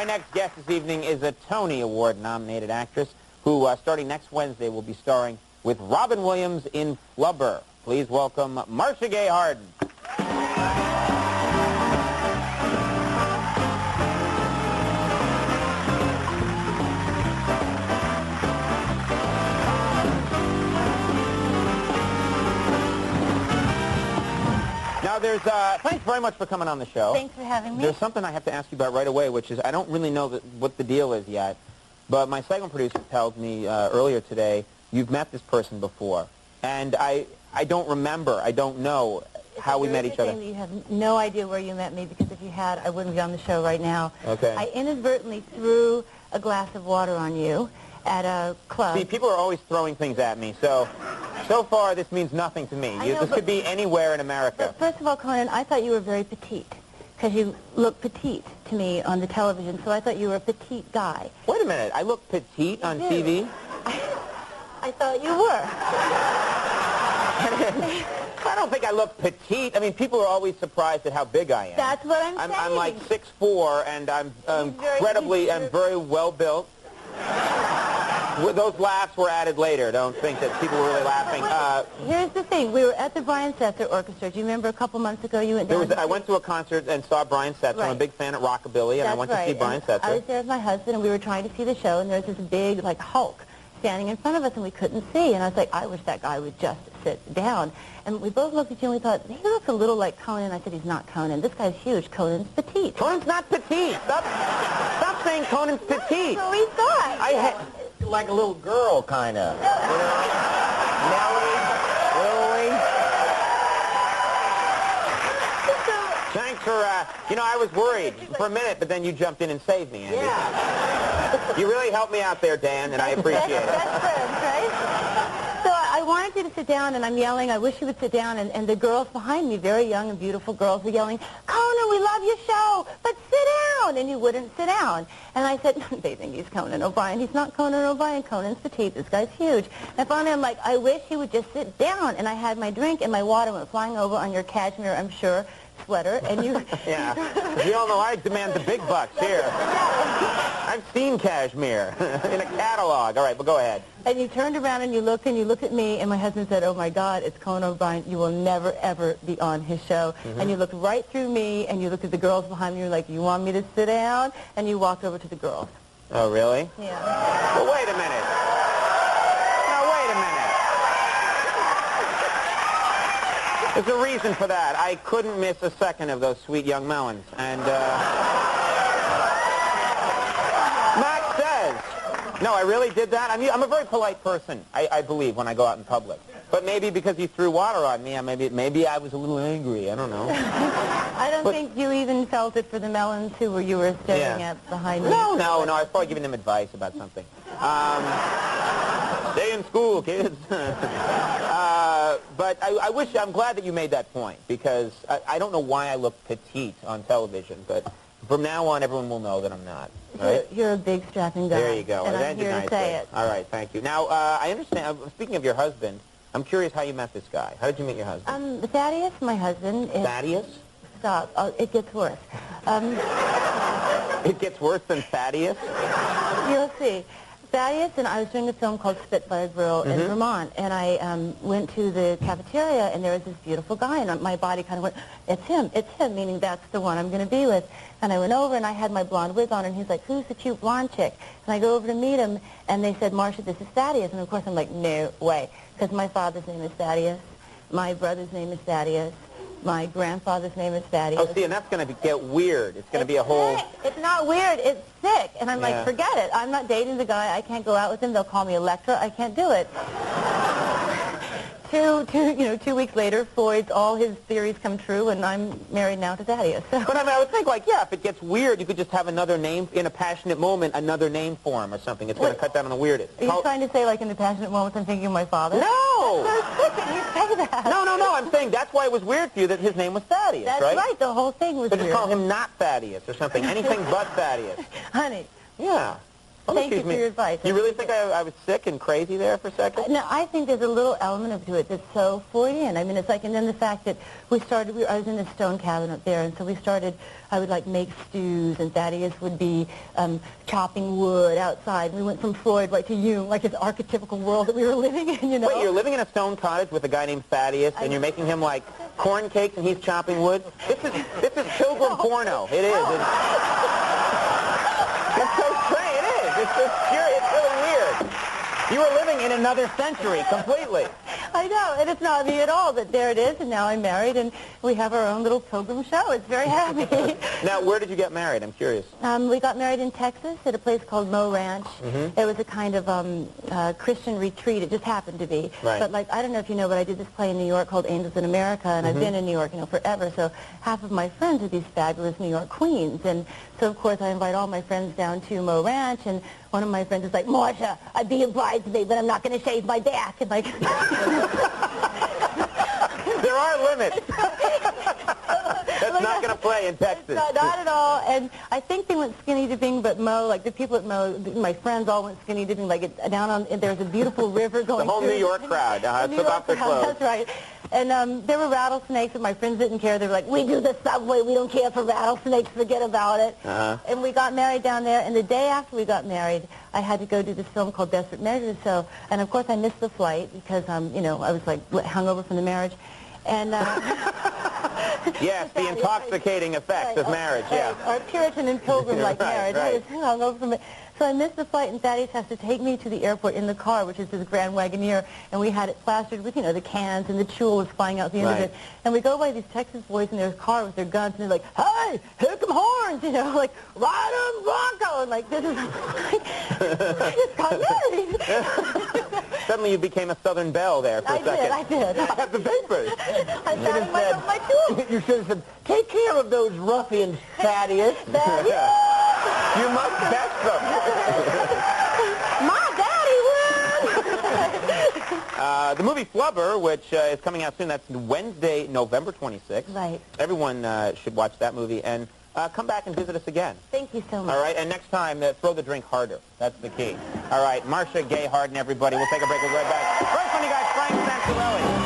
next guest this evening is a Tony Award-nominated actress who, starting next Wednesday, will be starring with Robin Williams in Flubber. Please welcome Marcia Harden. Now, thanks very much for coming on the show. Thanks for having me. There's something I have to ask you about right away, which is I don't really know what the deal is yet, but my segment producer told me earlier today you've met this person before, and I don't remember. I don't know how we met each other. You have no idea where you met me, because if you had, I wouldn't be on the show right now. Okay. I inadvertently threw a glass of water on you at a club. See, people are always throwing things at me, so far this means nothing to me. This could be anywhere in America. But first of all, Conan, I thought you were very petite, because you look petite to me on the television, so I thought you were a petite guy. Wait a minute, I look petite on TV? I thought you were. I don't think I look petite. I mean, people are always surprised at how big I am. That's what I'm saying. I'm like 6'4", and I'm incredibly, I'm very well built. Those laughs were added later. Don't think that people were really laughing. Here's the thing. We were at the Brian Setzer Orchestra. Do you remember a couple months ago you went down? I went to a concert and saw Brian Setzer. Right. I'm a big fan of rockabilly, and I went to see Brian Setzer. I was there with my husband, and we were trying to see the show, and there was this big, like, Hulk standing in front of us, and we couldn't see. And I was like, I wish that guy would just sit down. And we both looked at you, and we thought, he looks a little like Conan. I said, he's not Conan. This guy's huge. Conan's petite. Conan's not petite. Stop saying Conan's petite. So we thought. Like a little girl, kind of. You know? Nellie, Lily. Thanks for, I was worried for a minute, but then you jumped in and saved me, Andy. Yeah. You really helped me out there, Dan, and I appreciate it. That's friends, right? So I wanted you to sit down, and I'm yelling, I wish you would sit down, and the girls behind me, very young and beautiful girls, were yelling, Conan, we love your show, but sit down, and you wouldn't sit down. And I said, they think he's Conan O'Brien. He's not Conan O'Brien. Conan's petite. This guy's huge. And finally, I'm like, I wish he would just sit down. And I had my drink, and my water went flying over on your cashmere, I'm sure, sweater, and you... Yeah. You all know I demand the big bucks here. I've seen cashmere in a catalog. All right, well, go ahead. And you turned around and you looked at me, and my husband said, oh, my God, it's Conan O'Brien. You will never, ever be on his show. Mm-hmm. And you looked right through me, and you looked at the girls behind me. You were like, you want me to sit down? And you walked over to the girls. Oh, really? Yeah. Well, wait a minute. Now, wait a minute. There's a reason for that. I couldn't miss a second of those sweet young melons. And, Max says, no, I really did that. I mean, I'm a very polite person, I believe, when I go out in public. But maybe because you threw water on me, maybe I was a little angry. I don't know. I don't think you even felt it for the melons who you were staring at behind me. No. I was probably giving them advice about something. Stay in school, kids. But I'm glad that you made that point, because I don't know why I look petite on television, but from now on, everyone will know that I'm not. Right? You're a big, strapping guy. There you go. And I'm here to say it. All right, thank you. Now, I understand, speaking of your husband, I'm curious how you met this guy. How did you meet your husband? Thaddeus, my husband. Thaddeus? Stop. It gets worse. It gets worse than Thaddeus? You'll see. Thaddeus and I was doing a film called Spitfire Grill in Vermont, and I went to the cafeteria, and there was this beautiful guy, and my body kind of went, it's him, meaning that's the one I'm going to be with. And I went over, and I had my blonde wig on, and he's like, who's the cute blonde chick? And I go over to meet him, and they said, Marcia, this is Thaddeus. And of course I'm like, no way, because my father's name is Thaddeus, my brother's name is Thaddeus, my grandfather's name is Thaddeus. Oh, see, and that's going to get weird. It's going to be a whole... It's not weird. It's sick. And I'm like, forget it. I'm not dating the guy. I can't go out with him. They'll call me Electra. I can't do it. 2 weeks later, Floyd's, all his theories come true, and I'm married now to Thaddeus. So. But I mean, I would think, like, yeah, if it gets weird, you could just have another name, in a passionate moment, another name for him or something. It's going to cut down on the weirdest. Are you trying to say, like, in the passionate moments, I'm thinking of my father? No! That's so sick that you say that. No, I'm saying that's why it was weird for you that his name was Thaddeus, right? That's right. The whole thing was so weird. just call him not Thaddeus or something. Anything but Thaddeus. Honey. Yeah. Thank you for your advice. You really think I was sick and crazy there for a second? No, I think there's a little element of it that's so Freudian. I mean, it's like, and then the fact that I was in a stone cabin up there, and so I would like make stews, and Thaddeus would be chopping wood outside. We went from Freud right to Jung, like this archetypical world that we were living in, you know. Wait, you're living in a stone cottage with a guy named Thaddeus, and you're making him like corn cakes, and he's chopping wood? This is pilgrim porno. It is. It's so strange. It is. It's just curious. It's really weird. You were living in another century completely. I know, and it's not me at all, but there it is, and now I'm married, and we have our own little pilgrim show. It's very happy. Now, where did you get married? I'm curious. We got married in Texas at a place called Mo Ranch. It was a kind of Christian retreat. It just happened to be. Right. But, like, I don't know if you know, but I did this play in New York called Angels in America, and I've been in New York, you know, forever. So half of my friends are these fabulous New York queens, and so, of course, I invite all my friends down to Mo Ranch, and one of my friends is like, Marcia, I'd be a bridesmaid, but I'm not going to shave my back. And like, there are limits. That's not going to play in Texas. Not at all. And I think they went skinny dipping, but Mo, like the people at Mo, my friends all went skinny dipping. Like there's a beautiful river going. The whole through. New York crowd took off their clothes. That's right. And there were rattlesnakes, and my friends didn't care. They were like, we do the subway. We don't care for rattlesnakes. Forget about it. And we got married down there. And the day after we got married, I had to go do this film called Desperate Measures. So, and of course I missed the flight because you know, I was like hungover from the marriage. And yes, the intoxicating effects of marriage. Yeah. Or Puritan and Pilgrim like marriage. Right. I was hungover from it. So I missed the flight, and Thaddeus has to take me to the airport in the car, which is this Grand Wagoneer, and we had it plastered with, you know, the cans, and the chewel was flying out the end of it. And we go by these Texas boys in their car with their guns, and they're like, hey, hook 'em horns, you know, like, ride 'em Bronco, and like, this is, I just got married. Suddenly you became a Southern belle there for a second. I did. I have the papers. I found my tools. You should have said, take care of those ruffians, Thaddeus. You must best them. My daddy would. The movie Flubber, which is coming out soon, that's Wednesday, November 26th. Right. Everyone should watch that movie, and come back and visit us again. Thank you so much. All right, and next time, throw the drink harder. That's the key. All right, Marcia, Harden, everybody. We'll take a break. We'll be right back. First one, you guys, Frank Santarelli.